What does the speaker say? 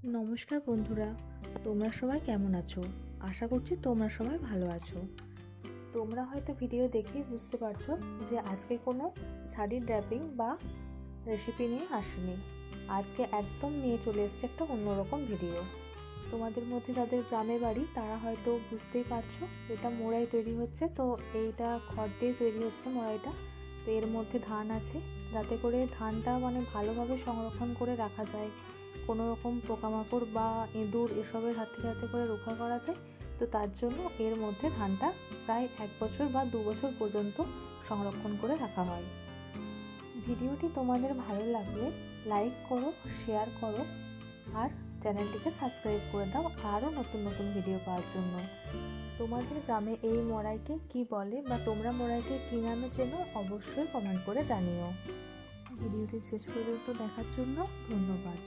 নমস্কার বন্ধুরা, তোমরা সবাই কেমন আছো? আশা করছি তোমরা সবাই ভালো আছো। তোমরা হয়তো ভিডিও দেখেই বুঝতে পারছো যে আজকে কোনো শাড়ির ড্র্যাপিং বা রেসিপি নিয়ে আসিনি। আজকে একদম নিয়ে চলে এসেছে একটা অন্যরকম ভিডিও। তোমাদের মধ্যে যাদের গ্রামে বাড়ি তারা হয়তো বুঝতেই পারছো, এটা মোড়াই তৈরি হচ্ছে। তো এইটা খড় দিয়ে তৈরি হচ্ছে মোড়াইটা। তো এর মধ্যে ধান আছে, যাতে করে ধানটা ভালোভাবে সংরক্ষণ করে রাখা যায়, কোনো রকম পোকামাকড় বা ইঁদুর এসবের হাত থেকে যাতে করে রক্ষা করা যায়। তো তার জন্য এর মধ্যে ধানটা প্রায় 1 বছর বা 2 বছর পর্যন্ত সংরক্ষণ করে রাখা হয়। ভিডিওটি তোমাদের ভালো লাগলে লাইক করো, শেয়ার করো, আর চ্যানেলটিকে সাবস্ক্রাইব করে দাও আরও নতুন নতুন ভিডিও পাওয়ার জন্য। তোমাদের গ্রামে এই মোড়াইকে কি বলে বা তোমরা মোড়াইকে কী নামে চেনো অবশ্যই কমেন্ট করে জানিও। ভিডিওটি শেষ পর্যন্ত দেখার জন্য ধন্যবাদ।